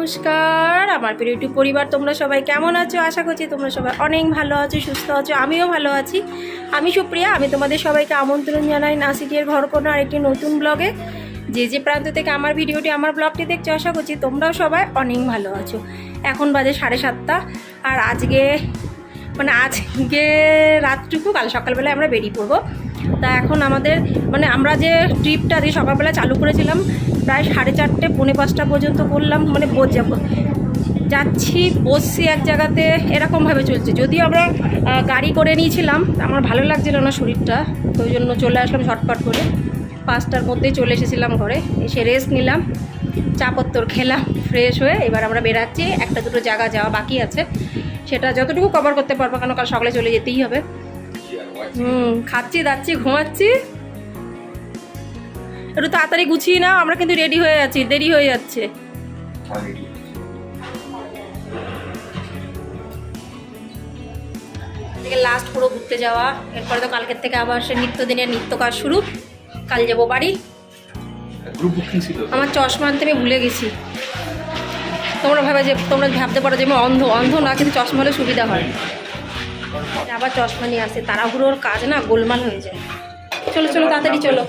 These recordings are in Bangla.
নমস্কার আমার প্রিয় ইউটিউব পরিবার, তোমরা সবাই কেমন আছো? আশা করছি তোমরা সবাই অনেক ভালো আছো, সুস্থ আছো। আমিও ভালো আছি। আমি সুপ্রিয়া। আমি তোমাদের সবাইকে আমন্ত্রণ জানাই নাসিকের ঘরকোনা আরেকটি নতুন ব্লগে। যে যে প্রান্ত থেকে আমার ভিডিওটি, আমার ব্লগটি দেখছো, আশা করছি তোমরাও সবাই অনেক ভালো আছো। এখন বাজে 7:30। আর আজকে রাতটুকু, কাল সকালবেলায় আমরা বেরিয়ে পড়বো। তা এখন আমাদের আমরা যে ট্রিপটা দিয়ে সকালবেলা চালু করেছিলাম, প্রায় 4:30 পৌনে 5টা পর্যন্ত করলাম। যাচ্ছি, বসছি এক জায়গাতে, এরকমভাবে চলছে। যদিও আমরা গাড়ি করে নিয়েছিলাম, আমার ভালো লাগছিল না শরীরটা, তো ওই জন্য চলে আসলাম ঝটপট করে। 5টার মধ্যেই চলে এসেছিলাম ঘরে, এসে রেস্ট নিলাম, চাপত্তর খেলাম, ফ্রেশ হয়ে এবার আমরা বেরাচ্ছি। একটা দুটো জায়গা যাওয়া বাকি আছে, সেটা যতটুকু কভার করতে পারবো, কেন কাল সকালে চলে যেতেই হবে। খাচ্ছি, দাচ্ছি, ঘুমাচ্ছি। একটু তাড়াতাড়ি গুছিয়ে নাও, আমরা কিন্তু রেডি হয়ে যাচ্ছি, দেরি হয়ে যাচ্ছে। থেকে লাস্ট পুরো ঘুরতে যাওয়া, এরপরে তো কালকের থেকে আবার সে নিত্যদিনের নিত্য কাজ শুরু। কাল যাবো বাড়ি। আমার চশমা আনতে আমি ভুলে গেছি। তোমরা ভাবতে পারো যে আমি অন্ধ না, কিন্তু চশমা হলে সুবিধা হয়। আবার চশমা নিয়ে আসে, তাড়াহুড়োর কাজ না, গোলমাল হয়ে যায়। চলো চলো তাড়াতাড়ি চলো।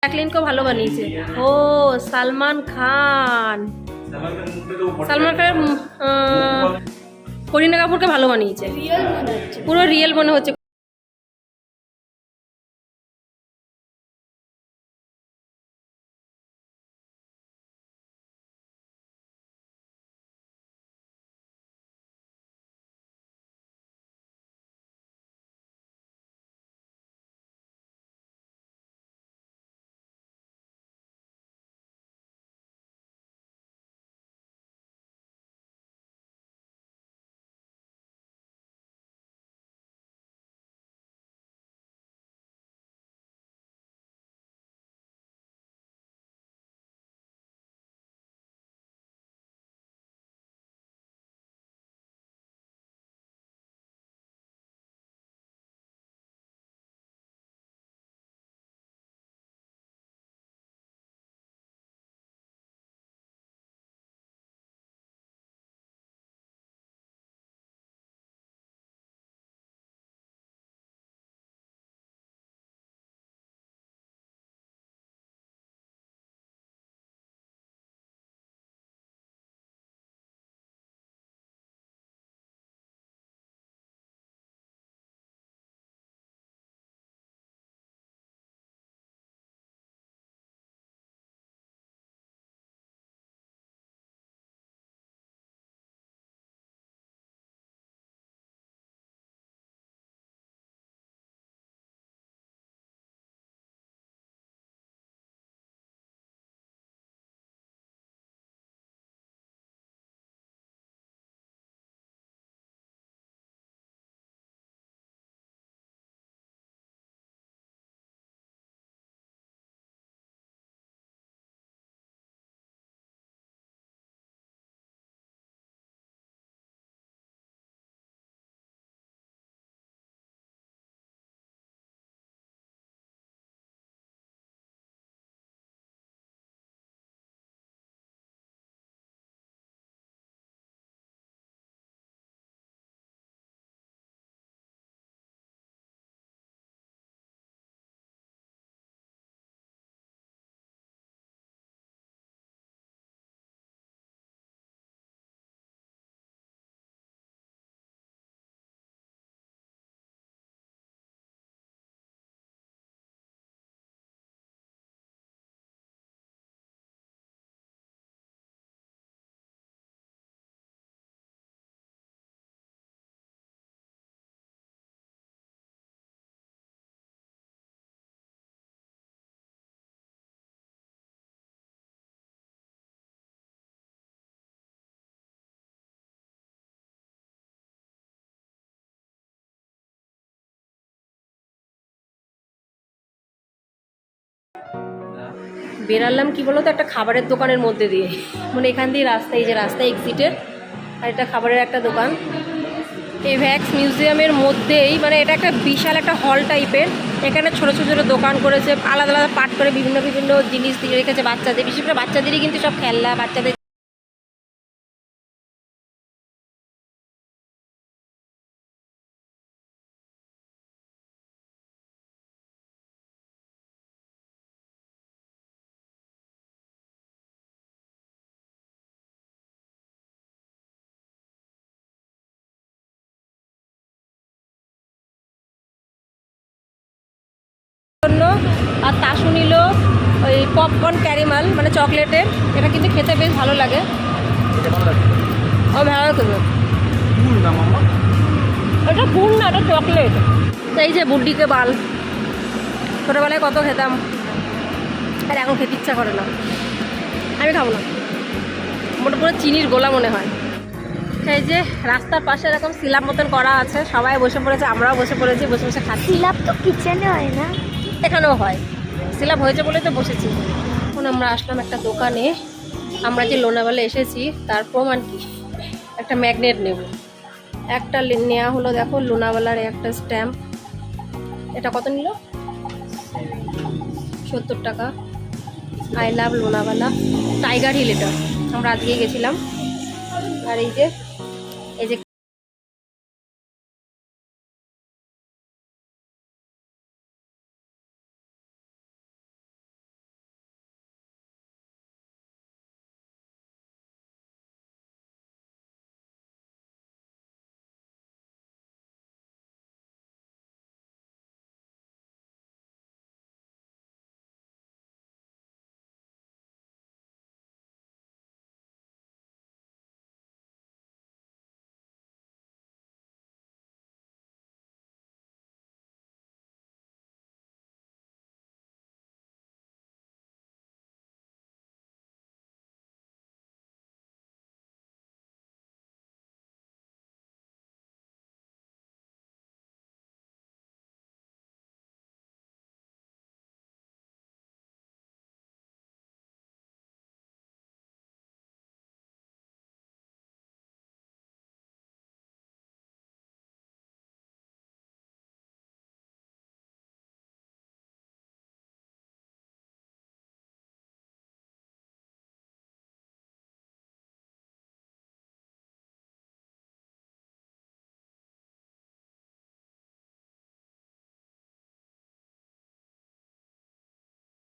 জ্যাকলিনকেও ভালো বানিয়েছে। ও সালমান খান, সালমান খানের করিনা কাপুরকে ভালো বানিয়েছে, পুরো রিয়েল মনে হচ্ছে। বেরালাম কি বলতো, একটা খাবারের দোকানের মধ্যে দিয়ে, মানে এখান দিয়ে রাস্তা, এই যে রাস্তা এক্সিটের, আর এটা খাবারের একটা দোকান। এই ভ্যাক্স মিউজিয়ামের মধ্যেই, মানে এটা একটা বিশাল একটা হল টাইপের, এখানে ছোটো ছোটো ছোটো দোকান করেছে, আলাদা আলাদা পার্ট করে বিভিন্ন বিভিন্ন জিনিস দিয়ে রেখেছে বাচ্চাদের, বিশেষ করে বাচ্চাদেরই কিন্তু সব খেলনা, বাচ্চাদের জন্য। আর তাসু নিল ওই পপকর্ন ক্যারিমাল, মানে চকলেটের, এটা কিন্তু খেতে বেশ ভালো লাগে। ও ভালো লাগবে, এটা গুড় না, এটা চকলেট। এই যে বুড্ডিকে বাল, ছোটোবেলায় কত খেতাম, আর এখন খেতে ইচ্ছা করে না, আমি খাবো না, মোটা পুরো চিনির গোলা মনে হয়। এই যে রাস্তার পাশে এরকম সিলাপ মতন করা আছে, সবাই বসে পড়েছে, আমরাও বসে পড়েছি, বসে বসে খাচ্ছি। সিলাপ তো কিচেনে হয় না, এখানেও হয়, সিলাপ হয়েছে বলে তো বসেছি। এখন আমরা আসলাম একটা দোকানে, আমরা যে লোনাওয়ালা এসেছি তার প্রমাণ কি, একটা ম্যাগনেট নেব। একটা নেওয়া হলো, দেখো লোনাওয়ালার একটা স্ট্যাম্প, এটা কত নিল, 70 টাকা। I love Lonavala, tiger hill, এটা আমরা আজকেই গেছিলাম। আর এই যে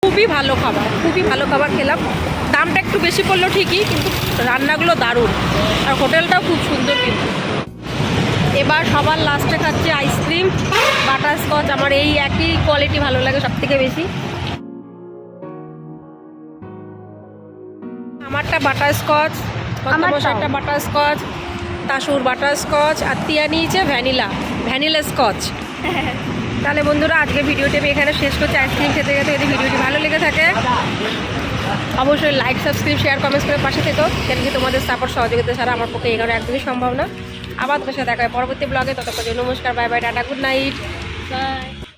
খুবই ভালো খাবার খেলাম। দামটা একটু বেশি পড়লো ঠিকই, কিন্তু রান্নাগুলো দারুণ, আর হোটেলটাও খুব সুন্দর। কিন্তু এবার সবার লাস্টে খাচ্ছি আইসক্রিম, বাটারস্কচ। আমার এই একই কোয়ালিটি ভালো লাগে সবথেকে বেশি। আমারটা বাটারস্কচ, একটা বাটারস্কচ, তাসুর বাটারস্কচ, আর তিয়া নিয়েছে ভ্যানিলা স্কচ। তাহলে বন্ধুরা আজকে ভিডিওটি আমি এখানে শেষ করছি। আইসক্রিম খেতে খেতে যদি ভিডিওটি ভালো লেগে থাকে অবশ্যই লাইক, সাবস্ক্রাইব, শেয়ার, কমেন্টস করে পাশে থেকো। কেন কি তোমাদের সাপোর্ট সহযোগিতা ছাড়া আমার পক্ষে এগোনো একদমই সম্ভব না। আবার তোমার সাথে দেখা হয় পরবর্তী ব্লগে। ততক্ষণ নমস্কার, bye bye, tata, good night, by.